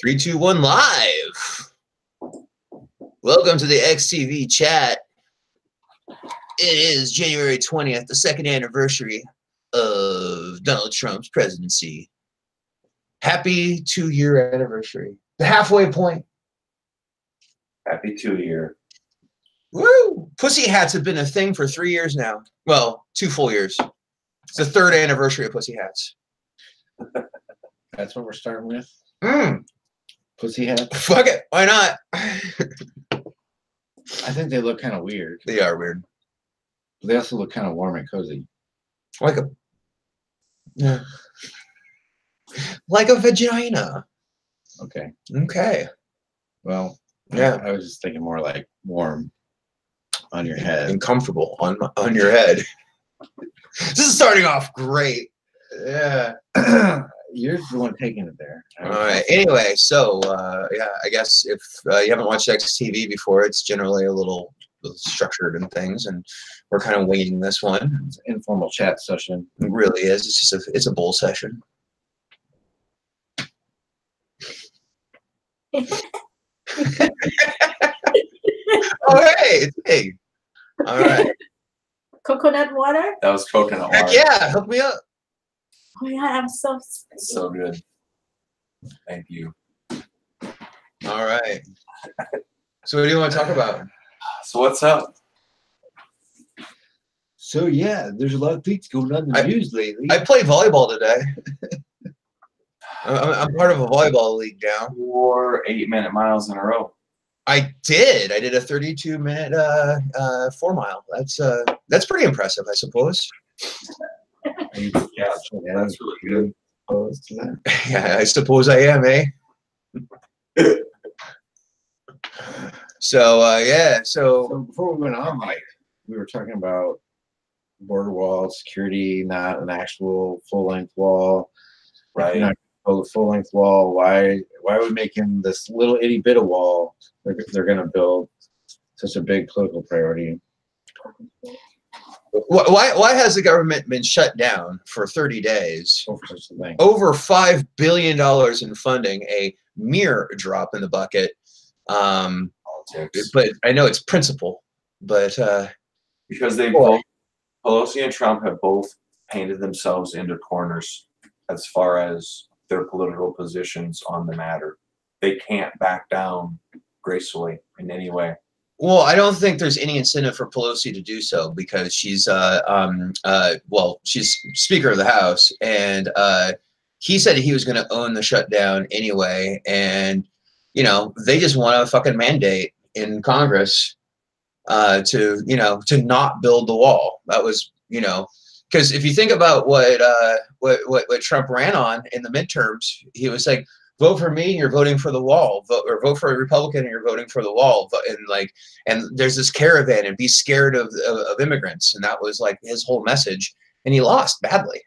3, 2, 1, live. Welcome to the XTV Chat. It is January 20th, the second anniversary of Donald Trump's presidency. Happy 2-year anniversary. The halfway point. Happy 2-year. Woo! Pussy hats have been a thing for 3 years now. Well, 2 full years. It's the third anniversary of pussy hats. That's what we're starting with? Mm. Pussy hats? Fuck it. Why not? I think they look kind of weird. They are weird. But they also look kind of warm and cozy. Like a... Yeah. Like a vagina. Okay. Okay. Well, yeah. I was just thinking more like warm on your head. And comfortable on your head. This is starting off great. Yeah. You're the one taking it there. All right. Anyway, so yeah, I guess if you haven't watched XTV before, it's generally a little structured and things, and we're kind of winging this one. It's an informal chat session. It really is. It's just it's a bull session. Oh, hey, it's big. All right. Coconut water? That was coconut water. Heck yeah, hook me up. Oh yeah, I'm so So good. Thank you. All right. So what do you want to talk about? So what's up? So yeah, there's a lot of things going on in the news lately. I played volleyball today. I'm part of a volleyball league now. 4 8-minute miles in a row. I did a 32-minute 4-mile. That's pretty impressive, I suppose. Yeah, that's really good. Yeah, I suppose I am, eh? So yeah, so before we went on, like we were talking about border wall security, not an actual full-length wall. Right. Not a full-length wall. Why are we making this little itty bit of wall they're going to build such a big political priority? Why has the government been shut down for 30 days? Over such a thing. Over $5 billion in funding, a mere drop in the bucket. Politics. But I know it's principle. But because they both, Pelosi and Trump have both painted themselves into corners as far as their political positions on the matter. They can't back down gracefully in any way. Well, I don't think there's any incentive for Pelosi to do so because she's she's Speaker of the House, and he said he was going to own the shutdown anyway, and you know they just want a fucking mandate in Congress to not build the wall. That was because if you think about what Trump ran on in the midterms, he was like, vote for me and you're voting for the wall, vote for a Republican and you're voting for the wall, and there's this caravan and be scared of immigrants, and that was like his whole message, and he lost badly.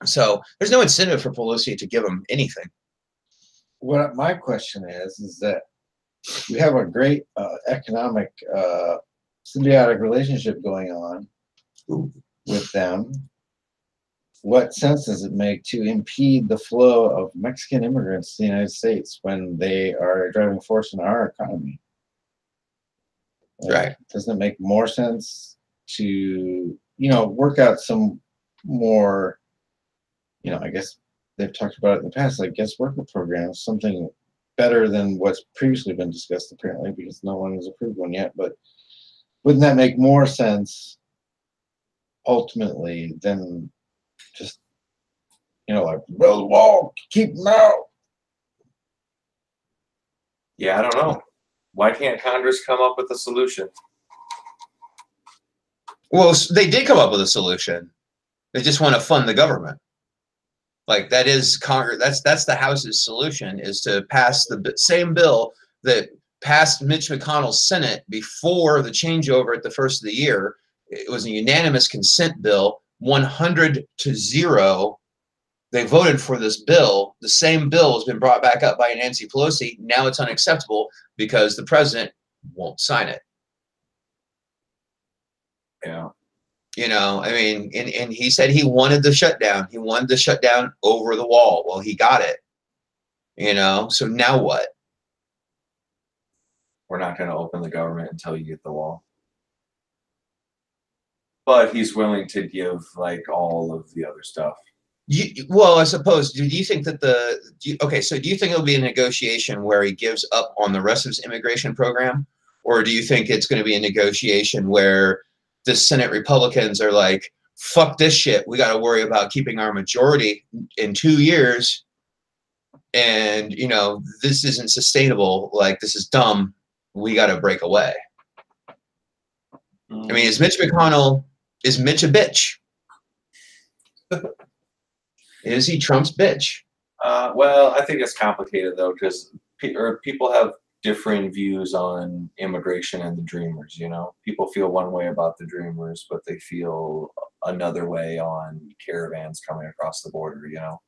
So there's no incentive for Pelosi to give him anything. What my question is that we have a great economic symbiotic relationship going on with them. What sense does it make to impede the flow of Mexican immigrants to the United States when they are a driving force in our economy? Right. Doesn't it make more sense to, work out some more, I guess they've talked about it in the past, like guest worker programs, something better than what's previously been discussed, apparently, because no one has approved one yet. But wouldn't that make more sense ultimately than just, like build a wall, keep them out? Yeah, I don't know. Why can't Congress come up with a solution? Well, they did come up with a solution. They just want to fund the government. Like that is Congress. That's the House's solution, is to pass the same bill that passed Mitch McConnell's Senate before the changeover at the first of the year. It was a unanimous consent bill, 100-0. They voted for this bill. The same bill has been brought back up by Nancy Pelosi. Now it's unacceptable because the president won't sign it. Yeah. I mean, and he said he wanted the shutdown. He wanted the shutdown over the wall. Well, he got it. You know, so now what? We're not going to open the government until you get the wall. But he's willing to give like all of the other stuff. Well, I suppose. Do you think that okay? So do you think it'll be a negotiation where he gives up on the rest of his immigration program, or do you think it's going to be a negotiation where the Senate Republicans are like, "Fuck this shit. We got to worry about keeping our majority in 2 years, and you know this isn't sustainable. Like this is dumb. We got to break away." I mean, is Mitch McConnell? Is Mitch a bitch? Is he Trump's bitch? Well, I think it's complicated though, because people have differing views on immigration and the Dreamers. You know, people feel one way about the Dreamers, but they feel another way on caravans coming across the border. You know.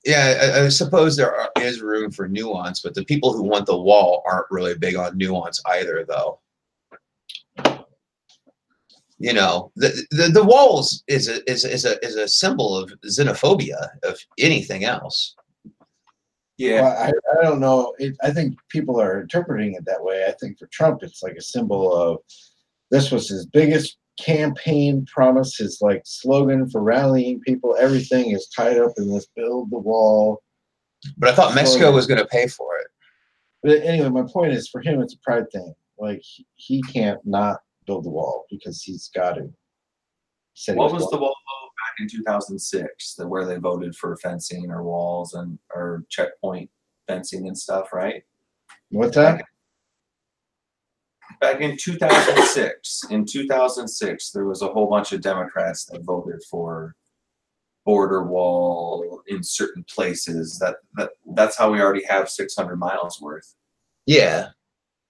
Yeah, I suppose is room for nuance, but the people who want the wall aren't really big on nuance either, though. You know, the walls is a symbol of xenophobia, of anything else. Yeah, Well, I don't know. I think people are interpreting it that way. I think for Trump, it's like a symbol of this was his biggest campaign promise, his like slogan for rallying people. Everything is tied up in this build the wall. But I thought Mexico was going to pay for it. But anyway, my point is for him, it's a pride thing. Like he can't not build the wall because he's got to. What was the wall back in 2006 where they voted for fencing or walls or checkpoint fencing and stuff, right? What's that? Back in 2006, there was a whole bunch of Democrats that voted for border wall in certain places. That's how we already have 600 miles worth. Yeah.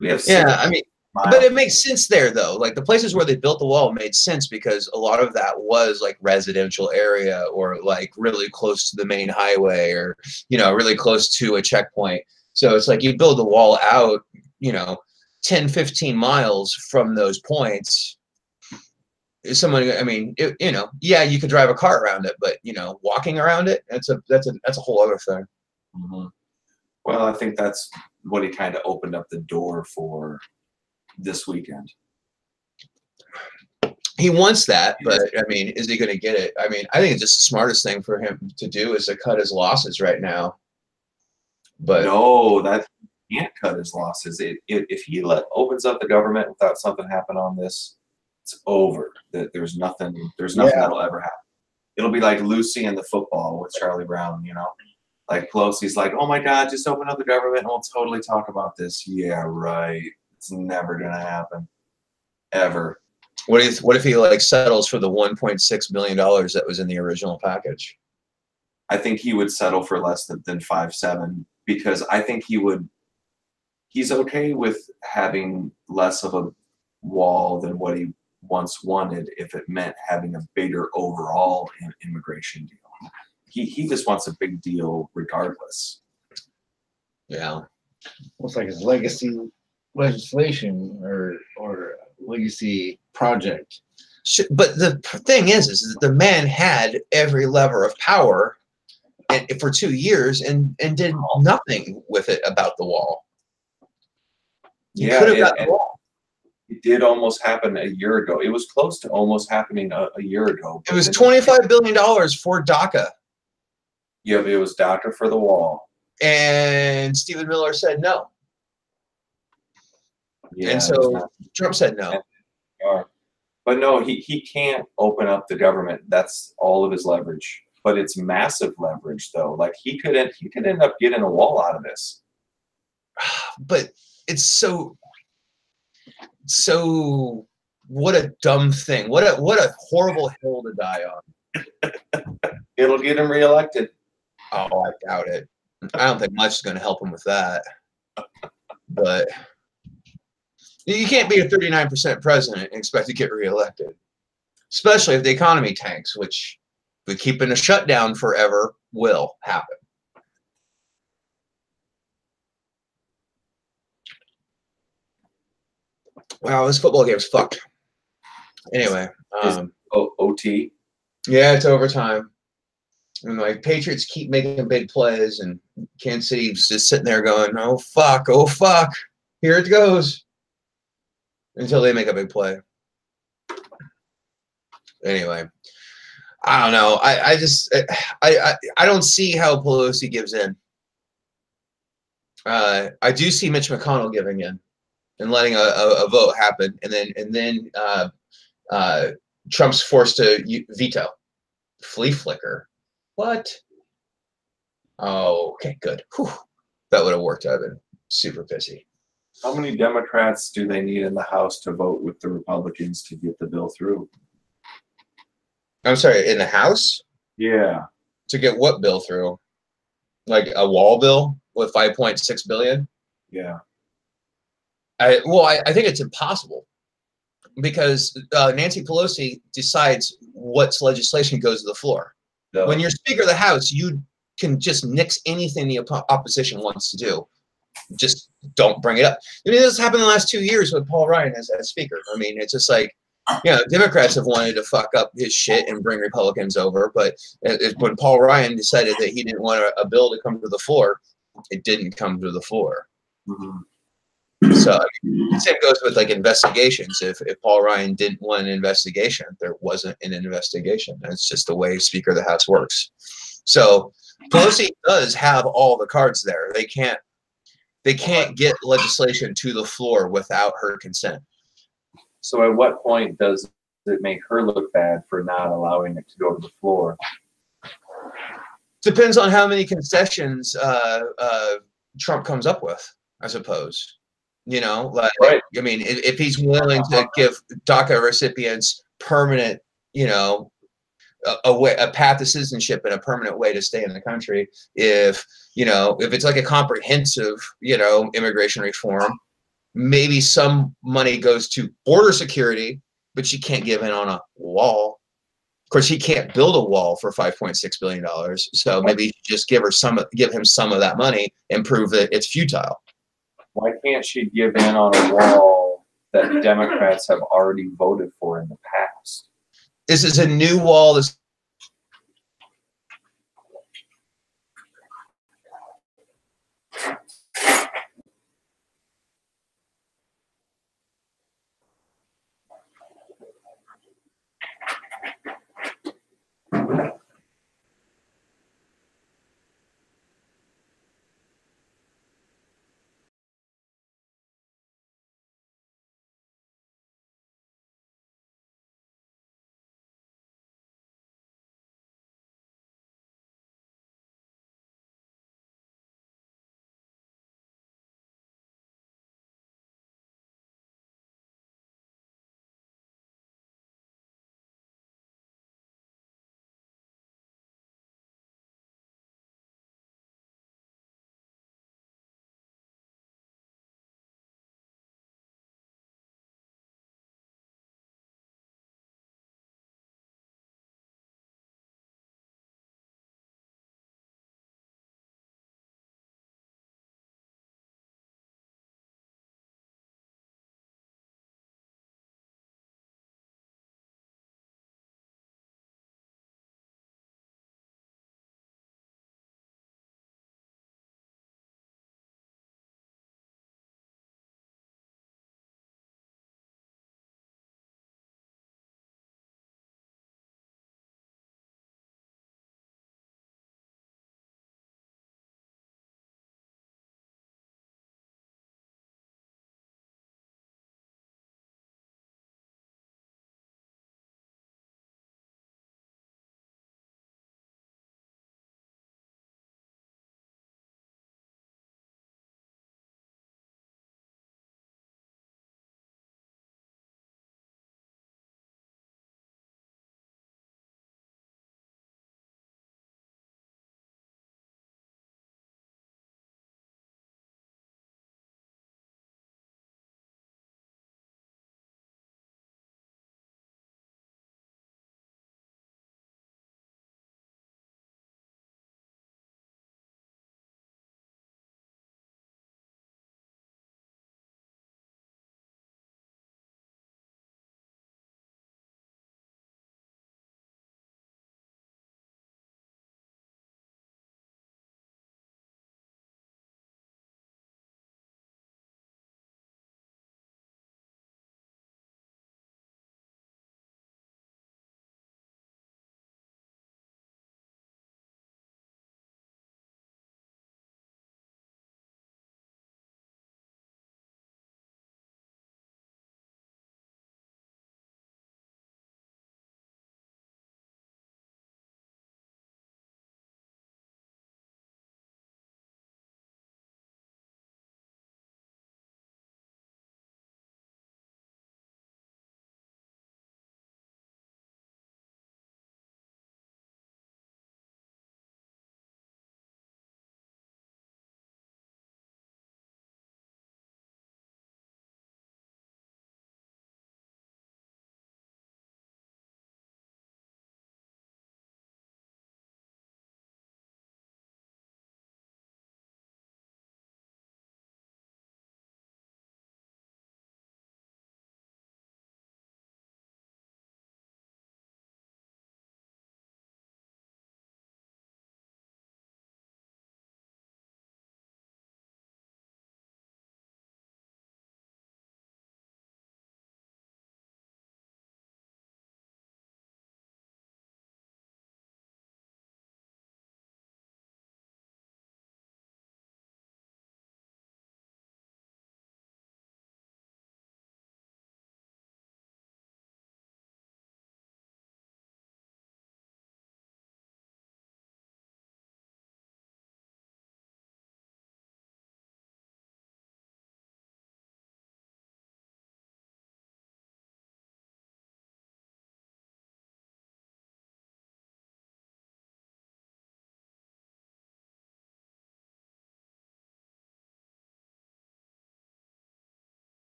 We have I mean, but it makes sense there though. Like the places where they built the wall made sense because a lot of that was like residential area or like really close to the main highway or, you know, really close to a checkpoint. So it's like you build the wall out, you know, 10, 15 miles from those points. Someone, I mean, you know, yeah, you could drive a car around it, but you know, walking around it, that's a whole other thing. Mm-hmm. Well, I think that's what he kind of opened up the door for this weekend. He wants that, but I mean, is he going to get it? I mean, I think it's just the smartest thing for him to do is to cut his losses right now. But no, that can't cut his losses. If he opens up the government without something happen on this, it's over. There's nothing that'll ever happen. It'll be like Lucy and the football with Charlie Brown, you know? Like Pelosi's like, oh my God, just open up the government and we'll totally talk about this. Yeah, right. It's never gonna happen. Ever. What if he like settles for the $1.6 million that was in the original package? I think he would settle for less than 5.7 because I think he's okay with having less of a wall than what he once wanted if it meant having a bigger overall immigration deal. He just wants a big deal regardless. Yeah. It's like his legacy legislation or legacy project. But the thing is that the man had every lever of power for 2 years and did nothing with it about the wall. He could have got the wall. It did almost happen a year ago. It was close to almost happening a year ago. It was $25 billion for DACA. Yeah, it was DACA for the wall. And Stephen Miller said no. Yeah, and so Trump said no. But no, he can't open up the government. That's all of his leverage. But it's massive leverage, though. Like he could end up getting a wall out of this. But it's so what a dumb thing. What a horrible hill to die on. It'll get him reelected. Oh, I doubt it. I don't think much is going to help him with that. But you can't be a 39% president and expect to get reelected, especially if the economy tanks, which if we keep in a shutdown forever will happen. Wow, this football game's fucked. Anyway, OT. Yeah, it's overtime. And like Patriots keep making big plays, and Kansas City's just sitting there going, "Oh fuck, here it goes," until they make a big play. Anyway, I don't know. I just I don't see how Pelosi gives in. I do see Mitch McConnell giving in and letting a vote happen, and then Trump's forced to veto. Flea flicker. What? Oh, okay, good. Whew. That would have worked. I've been super pissy. How many Democrats do they need in the House to vote with the Republicans to get the bill through? I'm sorry, in the House? Yeah. To get what bill through? Like a wall bill with 5.6 billion? Yeah. I think it's impossible because Nancy Pelosi decides what legislation goes to the floor. No. When you're Speaker of the House, you can just nix anything the opposition wants to do. Just don't bring it up. I mean, this happened in the last 2 years with Paul Ryan as Speaker. I mean, it's just like, Democrats have wanted to fuck up his shit and bring Republicans over, but when Paul Ryan decided that he didn't want a bill to come to the floor, it didn't come to the floor. Mm-hmm. So I mean, the same goes with like investigations. If Paul Ryan didn't want an investigation, there wasn't an investigation. That's just the way Speaker of the House works. So Pelosi does have all the cards there. They can't get legislation to the floor without her consent. So at what point does it make her look bad for not allowing it to go to the floor? Depends on how many concessions Trump comes up with, I suppose. Right. I mean, if he's willing to give DACA recipients permanent, a path to citizenship and a permanent way to stay in the country, if it's like a comprehensive, immigration reform, maybe some money goes to border security, but she can't give in on a wall. Of course, he can't build a wall for $5.6 billion. So maybe just give him some of that money and prove that it's futile. Why can't she give in on a wall that Democrats have already voted for in the past? This is a new wall. This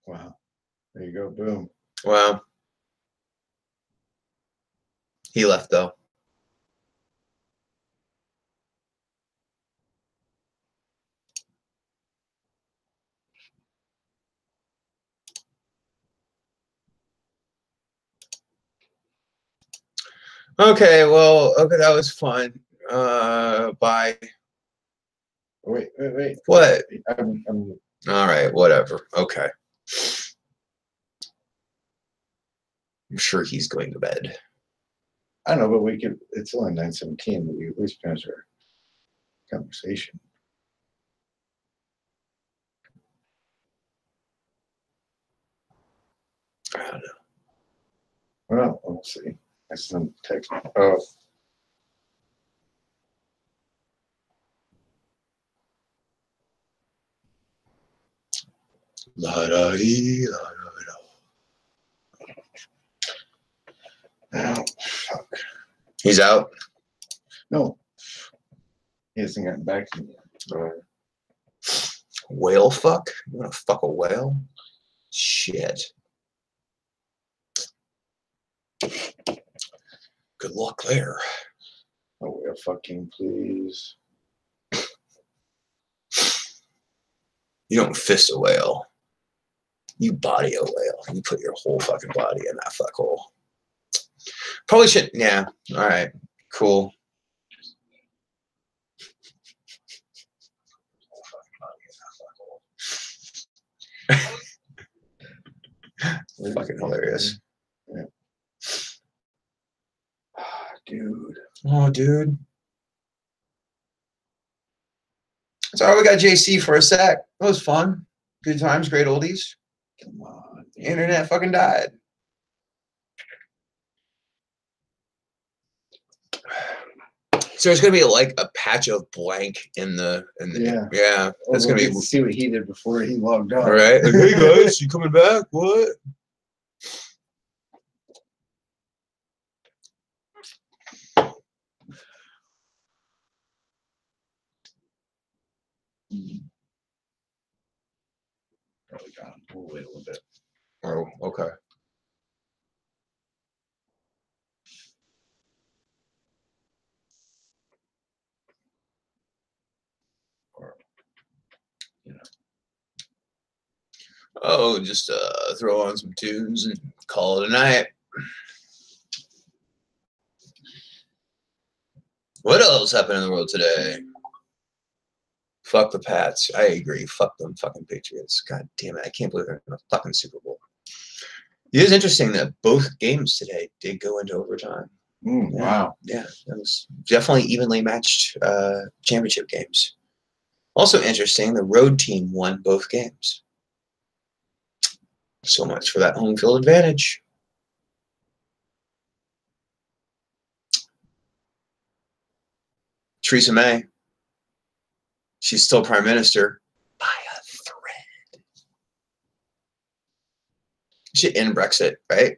Wow. There you go. Boom. Wow. He left though. Okay, well, okay, that was fun. Bye. Wait. What? I'm All right, whatever. Okay. I'm sure he's going to bed. I don't know, but we could. It's only 9:17. But we at least finish our conversation. I don't know. Well, we'll see. I sent text. Oh, La da dee, la da da. oh, fuck. He's out. No, he hasn't gotten back to me yet. Whale fuck? You want to fuck a whale? Shit. Good luck there. Oh, yeah, fucking please. You don't fist a whale. You body a whale. You put your whole fucking body in that fuck hole. Probably should. Yeah. All right. Cool. Fucking hilarious. Yeah. Dude. Oh, dude. Sorry, we got JC for a sec. It was fun. Good times, great oldies. Come on. The internet fucking died. So there's gonna be like a patch of blank in the yeah. That's gonna be see what he did before he logged on. all right. Like, hey guys, you coming back? What? Probably gone. We'll wait a little bit. Oh, okay. Or, you know. Oh, just throw on some tunes and call it a night. What else happened in the world today? Fuck the Pats. I agree. Fuck them fucking Patriots. God damn it. I can't believe they're in the fucking Super Bowl. It is interesting that both games today did go into overtime. Yeah. Wow. Yeah, that was definitely evenly matched championship games. Also interesting, the road team won both games. So much for that home field advantage. Theresa May, she's still prime minister by a thread. She should end Brexit, right?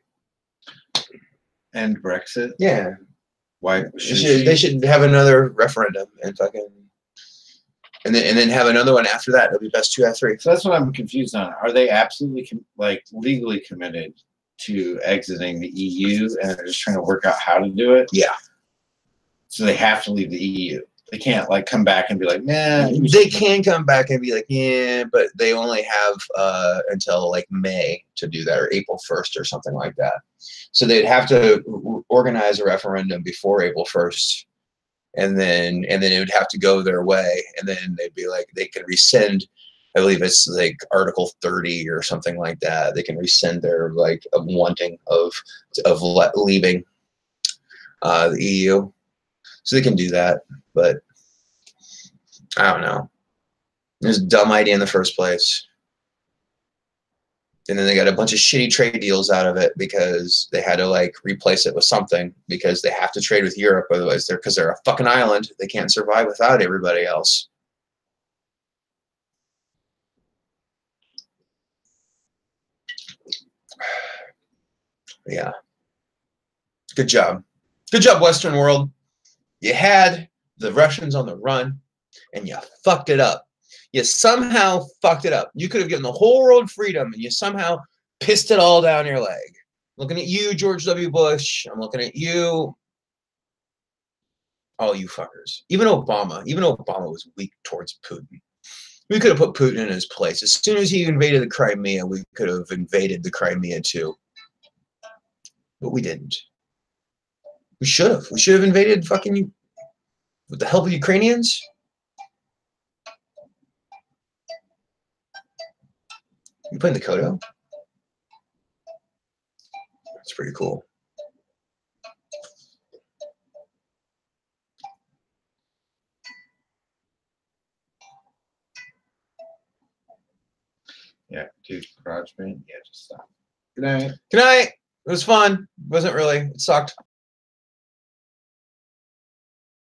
And Brexit? Yeah. Why? They should have another referendum and fucking and then have another one after that. It'll be best 2 out of 3. So that's what I'm confused on. Are they absolutely legally committed to exiting the EU and they're just trying to work out how to do it? Yeah. So they have to leave the EU. They can't like come back and be like, nah. They can come back and be like, yeah, but they only have until like May to do that, or April 1st or something like that. So they'd have to organize a referendum before April 1st. And then it would have to go their way, and then they'd be like, they can rescind. I believe it's like Article 30 or something like that. They can rescind their like wanting of leaving the EU, so they can do that. But I don't know. It was a dumb idea in the first place. And then they got a bunch of shitty trade deals out of it because they had to like replace it with something because they have to trade with Europe. Otherwise because they're a fucking island. They can't survive without everybody else. Yeah. Good job. Good job, Western world. You had the Russians on the run and you fucked it up. You somehow fucked it up. You could have given the whole world freedom, and you somehow pissed it all down your leg. Looking at you, George W. Bush. I'm looking at you. All you fuckers. Even Obama was weak towards Putin. We could have put Putin in his place. As soon as he invaded the Crimea, we could have invaded the Crimea too. But we didn't. We should have. We should have invaded fucking with the help of Ukrainians. You playing the Kodo? That's pretty cool. Yeah, dude, garage band. Yeah, just stop. Good night. Good night. It was fun. Wasn't really. It sucked.